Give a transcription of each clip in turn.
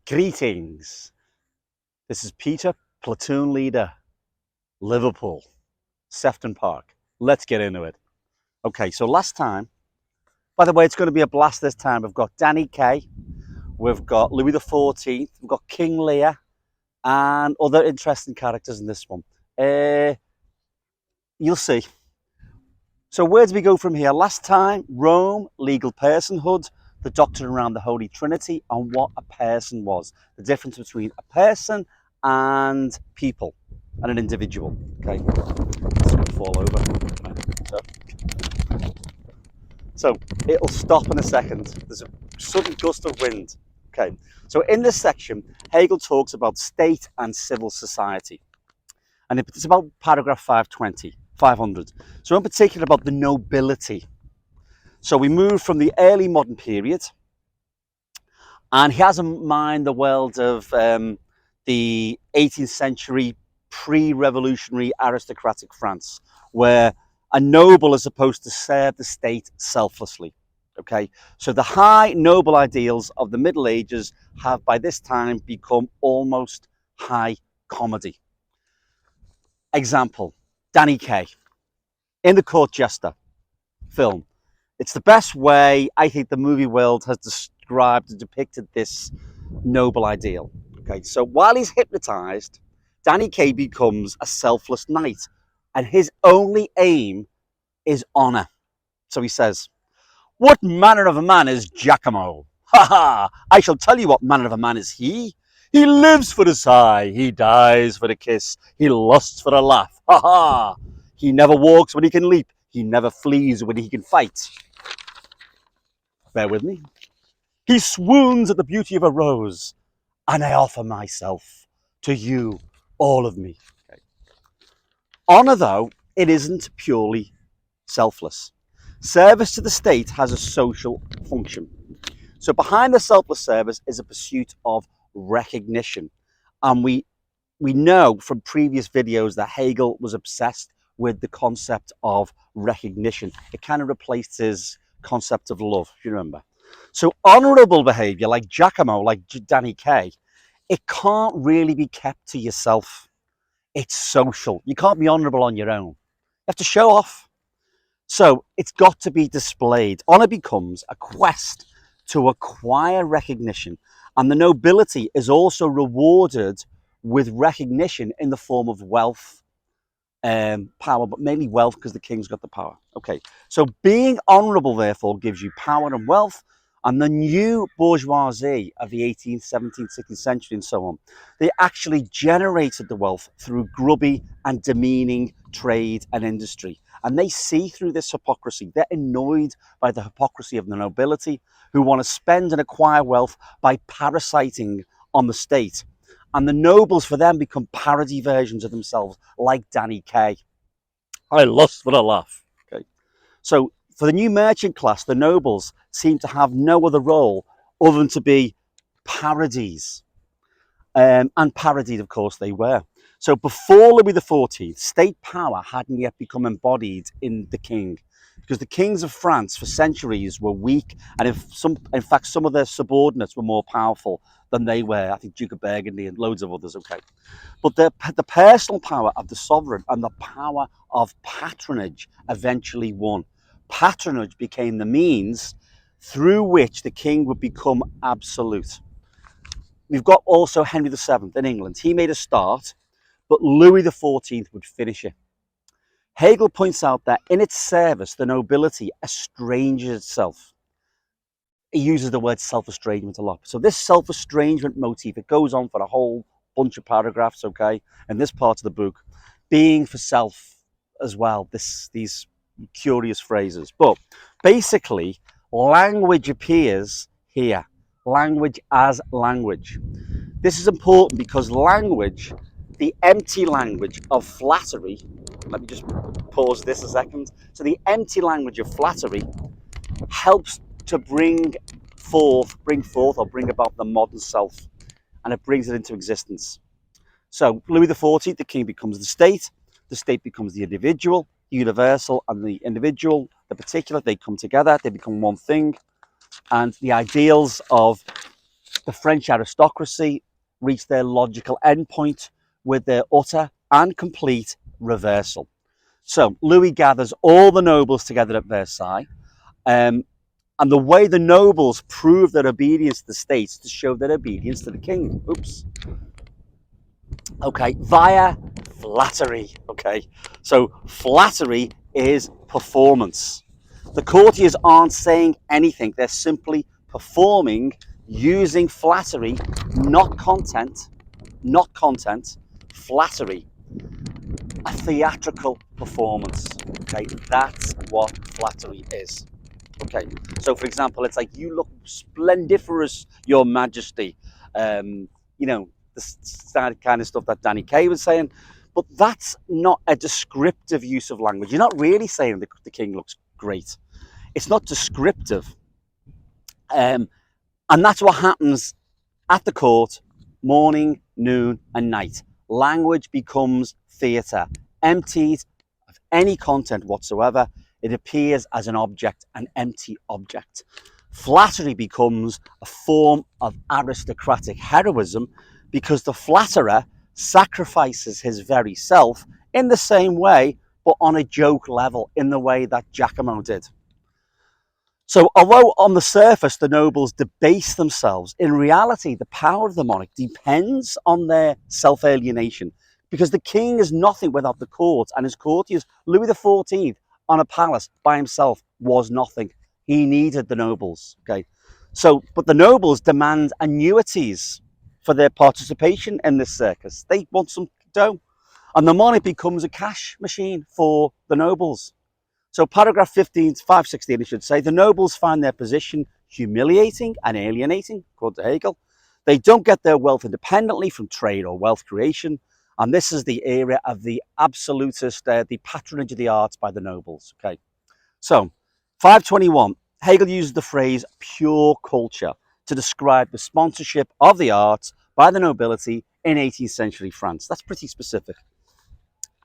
Greetings. This is Peter, platoon leader, Liverpool, Sefton Park. Let's get into it. Okay, so last time, by the way, it's going to be a blast this time. We've got Danny Kaye, we've got Louis XIV, we've got King Lear, and other interesting characters in this one. You'll see. So where do we go from here? Last time, Rome, legal personhood, the doctrine around the Holy Trinity, and what a person was. The difference between a person and people and an individual. Okay, fall over. So it'll stop in a second. There's a sudden gust of wind. Okay, so in this section, Hegel talks about state and civil society. And it's about paragraph 500. So in particular about the nobility. So we move from the early modern period, and he has in mind the world of the 18th century pre-revolutionary aristocratic France, where a noble is supposed to serve the state selflessly. Okay, so the high noble ideals of the Middle Ages have by this time become almost high comedy. Example, Danny Kaye in The Court Jester film. It's the best way I think the movie world has described and depicted this noble ideal. Okay, so while he's hypnotized, Danny Kaye becomes a selfless knight, and his only aim is honor. So he says, "What manner of a man is Giacomo? Ha ha! I shall tell you what manner of a man is he. He lives for the sigh, he dies for the kiss, he lusts for the laugh. Ha ha! He never walks when he can leap, he never flees when he can fight." Bear with me. "He swoons at the beauty of a rose, and I offer myself to you, all of me." Okay. Honor, though, it isn't purely selfless. Service to the state has a social function. So behind the selfless service is a pursuit of recognition. And we know from previous videos that Hegel was obsessed with the concept of recognition. It kind of replaced his concept of love, if you remember. So honorable behavior, like Giacomo, like Danny Kaye, it can't really be kept to yourself. It's social. You can't be honorable on your own. You have to show off. So it's got to be displayed. Honor becomes a quest to acquire recognition, and the nobility is also rewarded with recognition in the form of wealth, power, but mainly wealth because the king's got the power. Okay, so being honourable therefore gives you power and wealth, and the new bourgeoisie of the 18th, 17th, 16th century and so on, they actually generated the wealth through grubby and demeaning trade and industry. And they see through this hypocrisy. They're annoyed by the hypocrisy of the nobility who want to spend and acquire wealth by parasiting on the state. And the nobles for them become parody versions of themselves, like Danny Kaye. I lust for a laugh. Okay. So for the new merchant class, the nobles seem to have no other role other than to be parodies. And parodied, of course, they were. So before Louis XIV, state power hadn't yet become embodied in the king, because the kings of France for centuries were weak, and in fact, some of their subordinates were more powerful than they were. I think Duke of Burgundy and loads of others. Okay, but the personal power of the sovereign and the power of patronage eventually won. Patronage became the means through which the king would become absolute. We've got also Henry VII in England. He made a start, but Louis XIV would finish it. Hegel points out that in its service, the nobility estranges itself. He uses the word self-estrangement a lot. So this self-estrangement motif, it goes on for a whole bunch of paragraphs, okay, in this part of the book, being for self as well, these curious phrases. But basically, language appears here. Language as language. This is important because language, the empty language of flattery, let me just pause this a second. So the empty language of flattery helps to bring about the modern self, and it brings it into existence. So Louis XIV, the king becomes the state becomes the individual, the universal and the individual, the particular, they come together, they become one thing. And the ideals of The French aristocracy reached their logical endpoint with their utter and complete reversal. So Louis gathers all the nobles together at Versailles, and the way the nobles prove their obedience to the state is to show their obedience to the king. Oops. Okay, via flattery. Okay, so flattery is performance. The courtiers aren't saying anything, they're simply performing using flattery, not content, flattery, a theatrical performance. Okay, that's what flattery is. Okay, so for example, it's like, you look splendiferous, Your Majesty. You know, the kind of stuff that Danny Kaye was saying, but that's not a descriptive use of language. You're not really saying the king looks great. It's not descriptive. And that's what happens at the court, morning, noon, and night. Language becomes theatre, emptied of any content whatsoever. It appears as an object, an empty object. Flattery becomes a form of aristocratic heroism because the flatterer sacrifices his very self in the same way, but on a joke level, in the way that Giacomo did. So although on the surface the nobles debase themselves, in reality the power of the monarch depends on their self-alienation, because the king is nothing without the court, and his courtiers. Louis XIV on a palace by himself was nothing. He needed the nobles. Okay, so but the nobles demand annuities for their participation in this circus. They want some dough, and the monarch becomes a cash machine for the nobles. So paragraph 15, 516, I should say, the nobles find their position humiliating and alienating, according to Hegel. They don't get their wealth independently from trade or wealth creation. And this is the era of the absolutist, the patronage of the arts by the nobles. Okay, so 521, Hegel uses the phrase pure culture to describe the sponsorship of the arts by the nobility in 18th century France. That's pretty specific.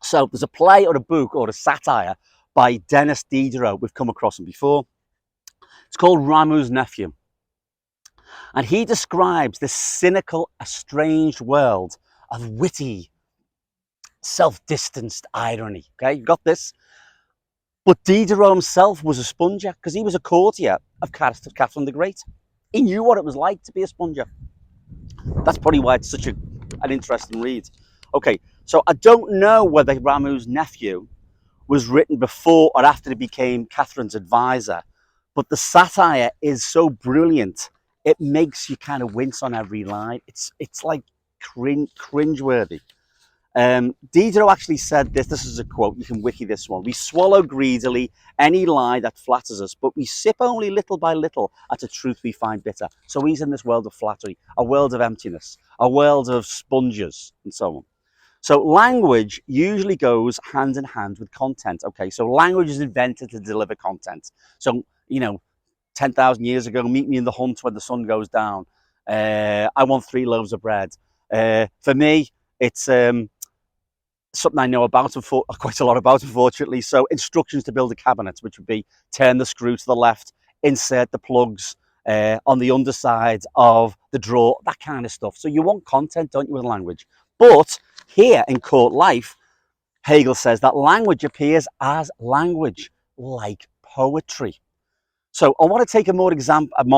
So there's a play or a book or a satire by Denis Diderot. We've come across him before. It's called Rameau's Nephew. And he describes this cynical, estranged world of witty, self-distanced irony. Okay, you got this? But Diderot himself was a sponger because he was a courtier of Catherine the Great. He knew what it was like to be a sponger. That's probably why it's such an interesting read. Okay, so I don't know whether Rameau's Nephew was written before or after he became Catherine's advisor, but the satire is so brilliant, it makes you kind of wince on every line. It's like cringeworthy. Diderot actually said this. This is a quote. You can wiki this one. We swallow greedily any lie that flatters us, but we sip only little by little at a truth we find bitter. So he's in this world of flattery, a world of emptiness, a world of sponges, and so on. So language usually goes hand in hand with content. Okay, so language is invented to deliver content. So, 10,000 years ago, meet me in the hunt when the sun goes down. I want 3 loaves of bread. For me, it's something I know about, quite a lot about, unfortunately. So instructions to build a cabinet, which would be turn the screw to the left, insert the plugs on the underside of the drawer, that kind of stuff. So you want content, don't you, with language? But here in court life, Hegel says that language appears as language, like poetry. So I want to take a more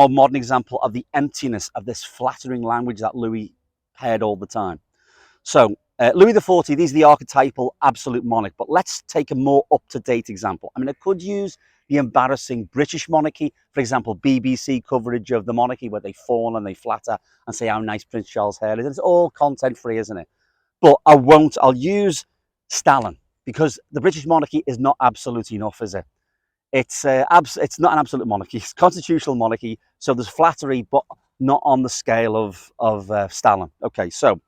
modern example of the emptiness of this flattering language that Louis heard all the time. So Louis XIV, he's the archetypal absolute monarch, but let's take a more up-to-date example. I mean, I could use the embarrassing British monarchy, for example, BBC coverage of the monarchy where they fawn and they flatter and say how nice Prince Charles' hair is. It's all content-free, isn't it? But I won't. I'll use Stalin, because the British monarchy is not absolute enough, is it? It's not an absolute monarchy. It's a constitutional monarchy. So there's flattery, but not on the scale of Stalin. Okay, so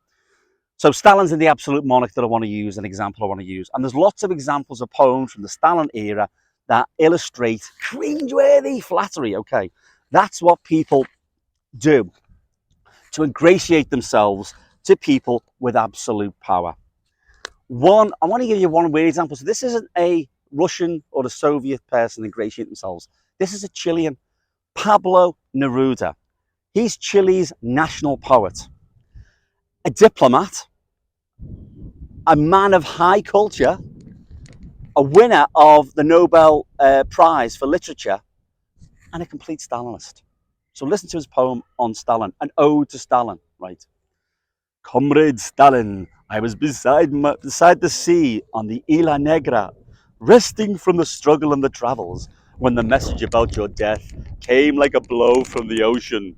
Stalin's in the absolute monarch that I want to use, an example I want to use. And there's lots of examples of poems from the Stalin era that illustrate cringeworthy flattery. Okay, that's what people do to ingratiate themselves to people with absolute power. I want to give you one weird example. So this isn't a Russian or a Soviet person ingratiating themselves. This is a Chilean, Pablo Neruda. He's Chile's national poet, a diplomat, a man of high culture, a winner of the Nobel Prize for Literature, and a complete Stalinist. So listen to his poem on Stalin, an ode to Stalin, right? Comrade Stalin, I was beside the sea on the Isla Negra, resting from the struggle and the travels, when the message about your death came like a blow from the ocean.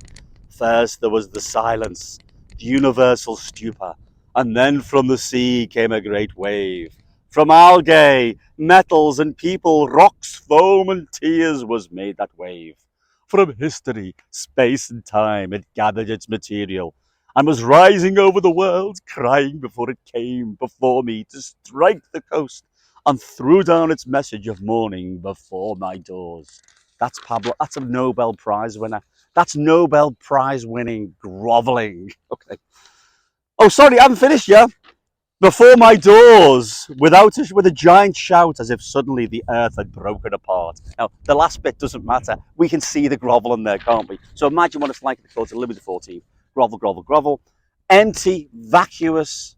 First there was the silence, the universal stupor, and then from the sea came a great wave. From algae, metals and people, rocks, foam and tears was made that wave. From history, space and time it gathered its material, and was rising over the world, crying before it came before me to strike the coast, and threw down its message of mourning before my doors. That's Pablo. That's a Nobel Prize winner. That's Nobel Prize winning groveling. Okay. Oh, sorry, I haven't finished yet. Before my doors, with a giant shout, as if suddenly the earth had broken apart. Now, the last bit doesn't matter. We can see the grovel in there, can't we? So imagine what it's like at the court of Louis XIV. Grovel, grovel, grovel. Empty, vacuous,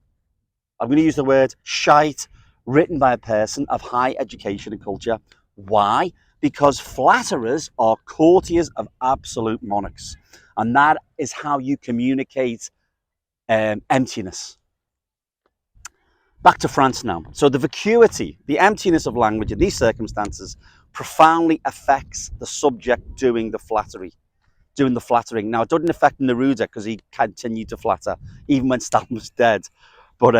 I'm going to use the word shite, written by a person of high education and culture. Why? Because flatterers are courtiers of absolute monarchs. And that is how you communicate emptiness. Back to France now. So the vacuity, the emptiness of language in these circumstances profoundly affects the subject doing the flattery, doing the flattering. Now, it doesn't affect Neruda because he continued to flatter even when Stalin was dead. But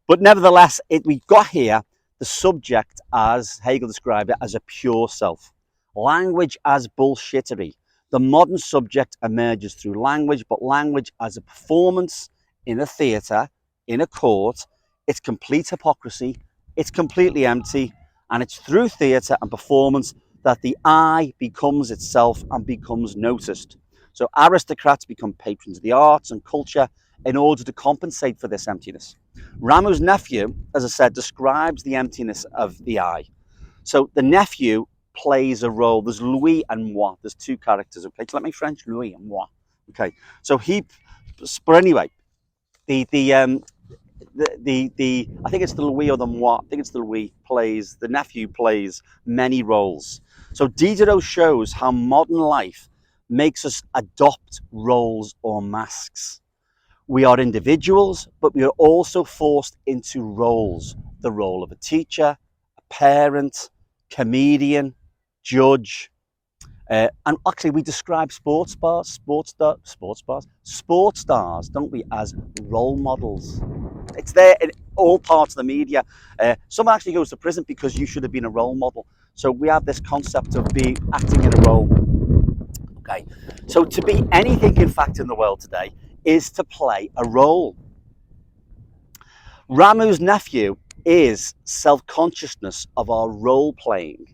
nevertheless, we've got here the subject, as Hegel described it, as a pure self. Language as bullshittery. The modern subject emerges through language, but language as a performance in a theatre, in a court, it's complete hypocrisy, it's completely empty, and it's through theatre and performance that the I becomes itself and becomes noticed. So aristocrats become patrons of the arts and culture in order to compensate for this emptiness. Ramu's nephew, as I said, describes the emptiness of the I. So the nephew plays a role. There's Louis and moi. There's two characters. Okay, so let me French Louis and moi. Okay, so but anyway, the I think it's the Louis or the moi. I think it's the Louis plays. The nephew plays many roles. So Diderot shows how modern life makes us adopt roles or masks. We are individuals, but we are also forced into roles. The role of a teacher, a parent, comedian, judge. And actually, we describe sports stars, don't we, as role models. It's there in all parts of the media. Someone actually goes to prison because you should have been a role model. So we have this concept of acting in a role. Okay, so to be anything, in fact, in the world today is to play a role. Ramu's nephew is self-consciousness of our role playing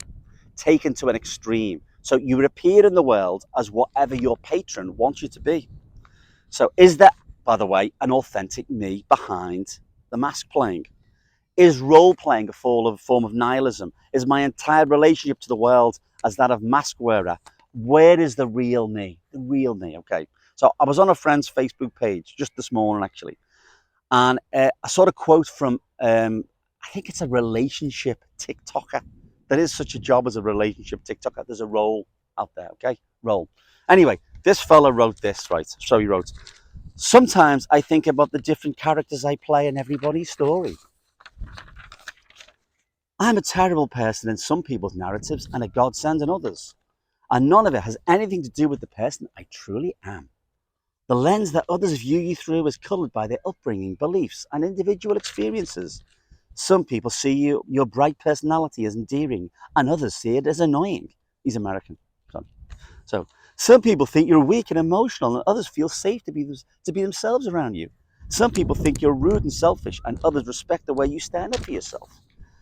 taken to an extreme. So you appear in the world as whatever your patron wants you to be. So is there, by the way, an authentic me behind the mask playing? Is role playing a form of nihilism? Is my entire relationship to the world as that of mask wearer? Where is the real me? The real me, okay. So I was on a friend's Facebook page just this morning, actually, and I saw a quote from, I think it's a relationship TikToker. There is such a job as a relationship TikToker. There's a role out there, okay? Role. Anyway, this fella wrote this, right? So he wrote, sometimes I think about the different characters I play in everybody's story. I'm a terrible person in some people's narratives and a godsend in others. And none of it has anything to do with the person I truly am. The lens that others view you through is coloured by their upbringing, beliefs, and individual experiences. Some people see your bright personality as endearing, and others see it as annoying. He's American. So some people think you're weak and emotional, and others feel safe to be themselves around you. Some people think you're rude and selfish, and others respect the way you stand up for yourself.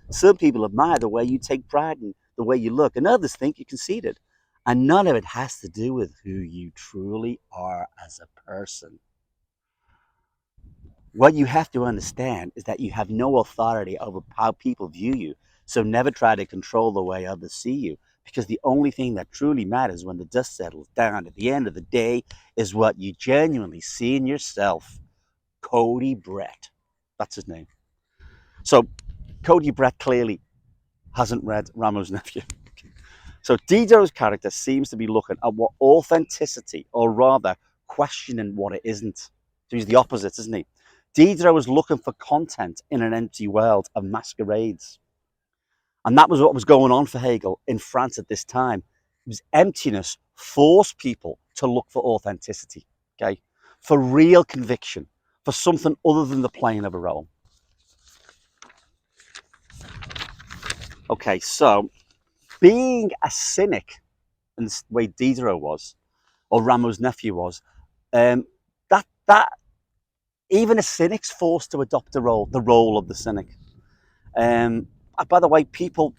Some people admire the way you take pride in the way you look, and others think you're conceited. And none of it has to do with who you truly are as a person. What you have to understand is that you have no authority over how people view you. So never try to control the way others see you. because the only thing that truly matters when the dust settles down at the end of the day is what you genuinely see in yourself. Cody Brett. That's his name. So Cody Brett clearly hasn't read Rameau's Nephew. So Diderot's character seems to be looking at what authenticity, or rather questioning what it isn't. So he's the opposite, isn't he? Diderot was looking for content in an empty world of masquerades. And that was what was going on for Hegel in France at this time. It was emptiness forced people to look for authenticity, okay? For real conviction, for something other than the playing of a role. Okay, so being a cynic in the way Diderot was, or Rameau's nephew was, that even a cynic's forced to adopt the role of the cynic. By the way, people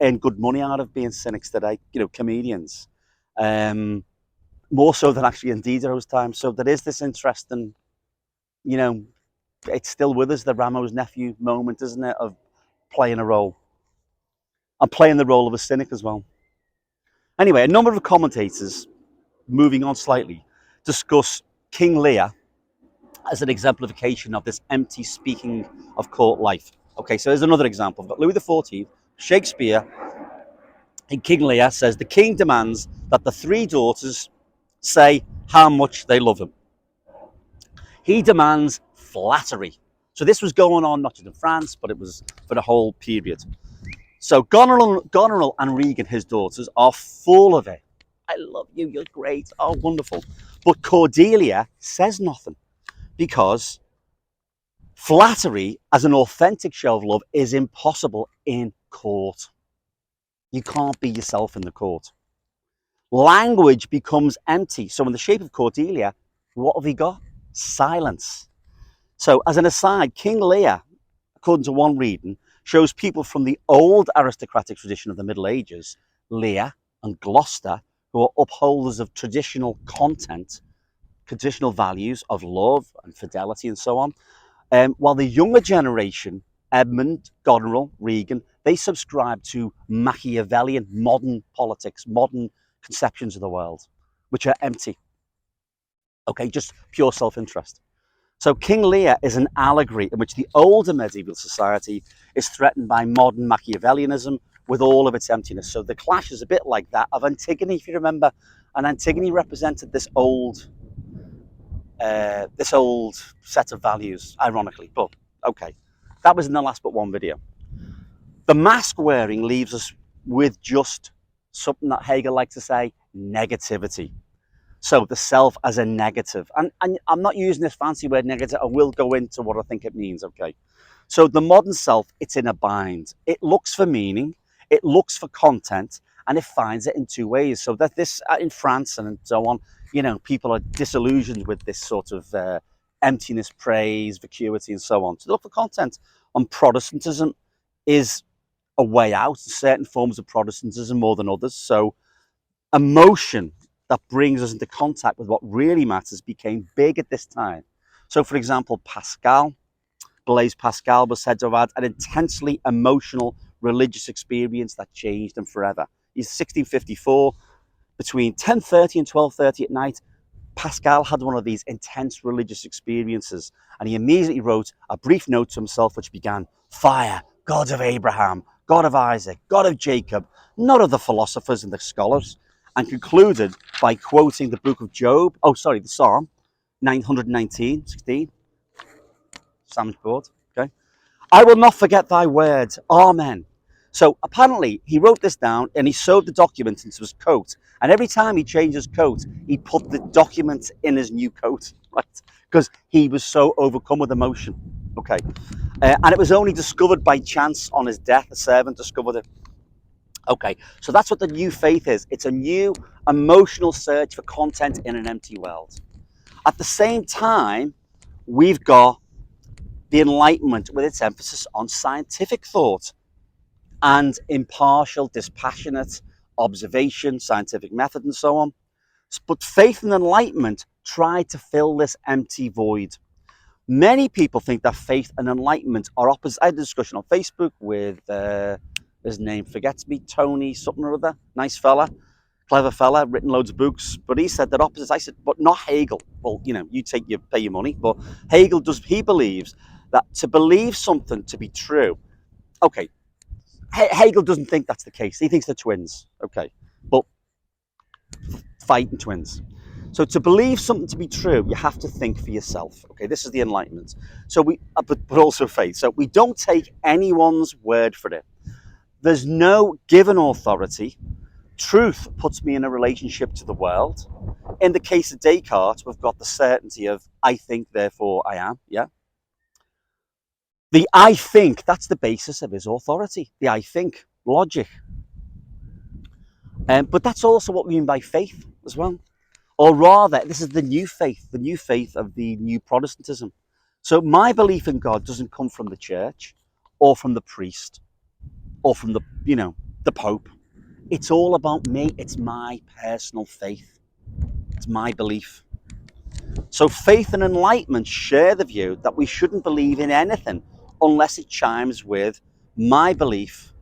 earn good money out of being cynics today, comedians, more so than actually in Diderot's time. So there is this interesting, it's still with us, the Rameau's nephew moment, isn't it, of playing a role and playing the role of a cynic as well. Anyway, a number of commentators, moving on slightly, discuss King Lear as an exemplification of this empty speaking of court life. Okay, so there's another example. We've got Louis XIV, Shakespeare, in King Lear says the king demands that the three daughters say how much they love him. He demands flattery. So this was going on not just in France, but it was for the whole period. So Goneril and Regan, his daughters, are full of it. I love you, you're great, oh, wonderful. But Cordelia says nothing because flattery as an authentic show of love is impossible in court. You can't be yourself in the court. Language becomes empty. So in the shape of Cordelia, what have we got? Silence. So as an aside, King Lear, according to one reading, shows people from the old aristocratic tradition of the Middle Ages, Lear and Gloucester, who are upholders of traditional content, traditional values of love and fidelity and so on. While the younger generation, Edmund, Goneril, Regan, they subscribe to Machiavellian modern politics, modern conceptions of the world, which are empty. Okay, just pure self-interest. So King Lear is an allegory in which the older medieval society is threatened by modern Machiavellianism with all of its emptiness. So the clash is a bit like that of Antigone, if you remember. And Antigone represented this old set of values, ironically. But okay, that was in the last but one video. The mask wearing leaves us with just something that Hegel likes to say, negativity. So the self as a negative. And I'm not using this fancy word negative. I will go into what I think it means, okay? So the modern self, it's in a bind. It looks for meaning, it looks for content, and it finds it in two ways. So that this, in France and so on, people are disillusioned with this sort of emptiness, praise, vacuity, and so on. So they look for content. And Protestantism is a way out, certain forms of Protestantism more than others. So emotion that brings us into contact with what really matters became big at this time. So, for example, Blaise Pascal was said to have had an intensely emotional religious experience that changed him forever. He's 1654, between 10:30 and 12:30 at night, Pascal had one of these intense religious experiences, and he immediately wrote a brief note to himself which began, "Fire, God of Abraham, God of Isaac, God of Jacob, not of the philosophers and the scholars," and concluded by quoting the book of Job, the Psalm 919, 16. Sam's board, okay? "I will not forget thy words, amen." So apparently he wrote this down and he sewed the document into his coat. And every time he changed his coat, he put the document in his new coat, right? Because he was so overcome with emotion. Okay. And it was only discovered by chance on his death. A servant discovered it. Okay. So that's what the new faith is. It's a new emotional search for content in an empty world. At the same time, we've got the Enlightenment with its emphasis on scientific thought and impartial, dispassionate observation, scientific method, and so on. But faith and enlightenment try to fill this empty void. Many people think that faith and enlightenment are opposite. I had a discussion on Facebook with his name forgets me, Tony something or other, nice fella, clever fella, written loads of books, but he said that opposite. I said, but not Hegel. Well, you pay your money, but he believes that to believe something to be true, okay, Hegel doesn't think that's the case. He thinks they're twins, okay, but fighting twins. So to believe something to be true, you have to think for yourself. Okay, this is the Enlightenment. So but also faith. So we don't take anyone's word for it. There's no given authority. Truth puts me in a relationship to the world. In the case of Descartes, we've got the certainty of I think, therefore I am. Yeah. The I think, that's the basis of his authority. The I think, logic. But that's also what we mean by faith as well. Or rather, this is the new faith of the new Protestantism. So my belief in God doesn't come from the church or from the priest or from the Pope. It's all about me. It's my personal faith. It's my belief. So faith and enlightenment share the view that we shouldn't believe in anything unless it chimes with my belief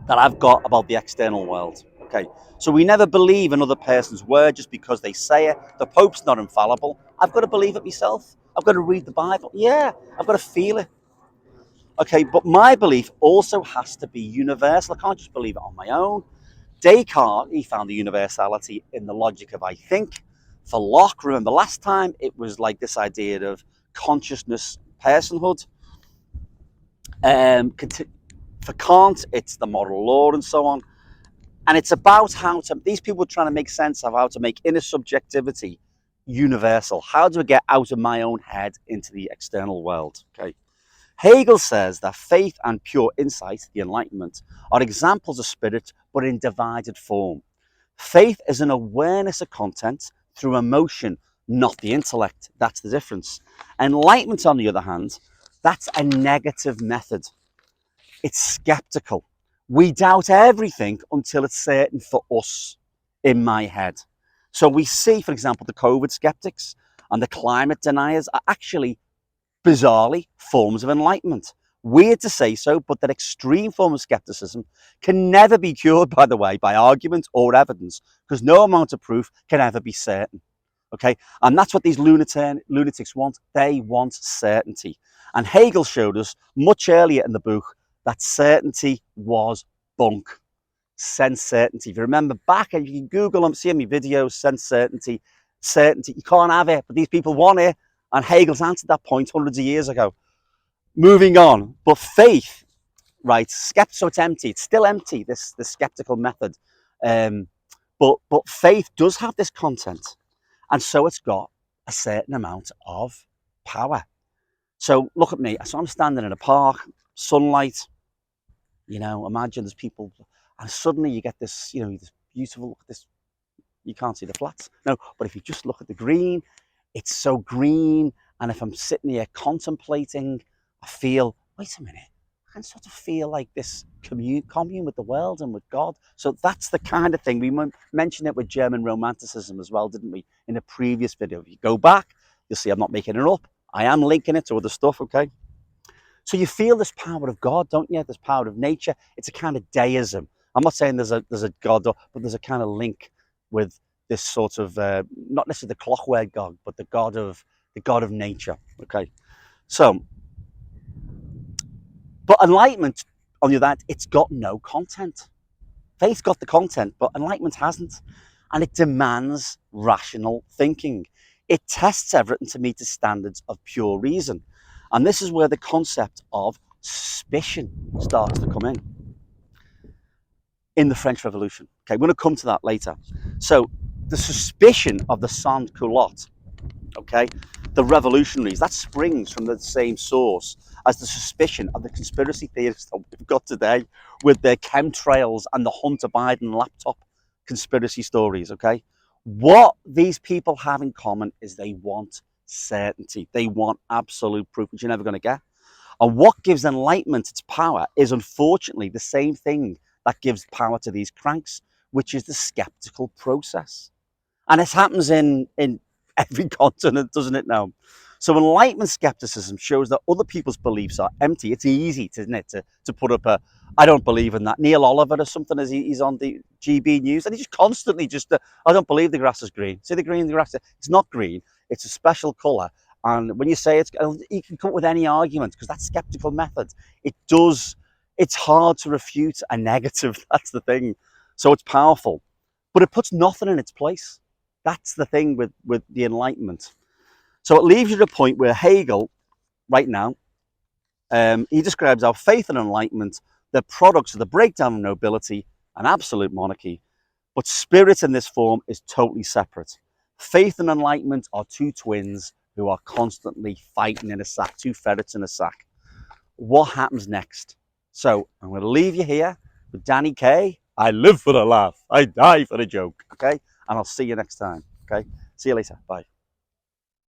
that I've got about the external world. Okay, so we never believe another person's word just because they say it. The Pope's not infallible. I've got to believe it myself. I've got to read the Bible. Yeah, I've got to feel it. Okay, but my belief also has to be universal. I can't just believe it on my own. Descartes, he found the universality in the logic of I think. For Locke, remember last time, it was like this idea of consciousness, personhood. For Kant, it's the moral law and so on. And it's about these people are trying to make sense of how to make inner subjectivity universal. How do I get out of my own head into the external world? Okay. Hegel says that faith and pure insight, the Enlightenment, are examples of spirit, but in divided form. Faith is an awareness of content through emotion, not the intellect. That's the difference. Enlightenment, on the other hand, that's a negative method. It's skeptical. We doubt everything until it's certain for us in my head. So we see, for example, the COVID skeptics and the climate deniers are actually, bizarrely, forms of enlightenment. Weird to say so, but that extreme form of skepticism can never be cured, by the way, by argument or evidence, because no amount of proof can ever be certain. Okay, and that's what these lunatics want. They want certainty. And Hegel showed us much earlier in the book that certainty was bunk. Sense certainty. If you remember back, and you can Google them, see my videos, sense certainty, you can't have it, but these people want it. And Hegel's answered that point hundreds of years ago. Moving on, but faith, right? So it's empty. It's still empty. This skeptical method, but faith does have this content, and so it's got a certain amount of power. So look at me. So I'm standing in a park, sunlight. Imagine there's people, and suddenly you get this, this beautiful, this, you can't see the flats. No, but if you just look at the green, it's so green. And if I'm sitting here contemplating, I feel, wait a minute, I can sort of feel like this commune with the world and with God. So that's the kind of thing. We mentioned it with German Romanticism as well, didn't we? In a previous video. If you go back, you'll see I'm not making it up. I am linking it to other stuff, okay? So you feel this power of God, don't you? This power of nature. It's a kind of deism. I'm not saying there's a God, but there's a kind of link with this sort of not necessarily the clockwork God, but the God of nature. Okay, so but enlightenment, on the other hand, it's got no content. Faith's got the content, but enlightenment hasn't, and it demands rational thinking. It tests everything to meet the standards of pure reason. And this is where the concept of suspicion starts to come in the French Revolution. Okay, we're going to come to that later. So the suspicion of the sans-culotte, okay, the revolutionaries, that springs from the same source as the suspicion of the conspiracy theorists that we've got today with their chemtrails and the Hunter Biden laptop conspiracy stories, okay? What these people have in common is they want certainty. They want absolute proof, which you're never going to get. And what gives enlightenment its power is unfortunately the same thing that gives power to these cranks, which is the skeptical process. And it happens in every continent, doesn't it now? So Enlightenment skepticism shows that other people's beliefs are empty. It's easy, isn't it, to put up a, I don't believe in that. Neil Oliver or something, as he's on the GB News, and he just constantly just, I don't believe the grass is green. See the green, the grass, it's not green. It's a special colour. And when you say it's, you can come up with any argument because that's skeptical method. It does, it's hard to refute a negative. That's the thing. So it's powerful, but it puts nothing in its place. That's the thing with the Enlightenment. So it leaves you to a point where Hegel, right now, he describes how faith and enlightenment, they're products of the breakdown of nobility and absolute monarchy, but spirit in this form is totally separate. Faith and enlightenment are two twins who are constantly fighting in a sack, two ferrets in a sack. What happens next? So I'm going to leave you here with Danny Kaye. I live for the laugh. I die for the joke. Okay? And I'll see you next time. Okay? See you later. Bye.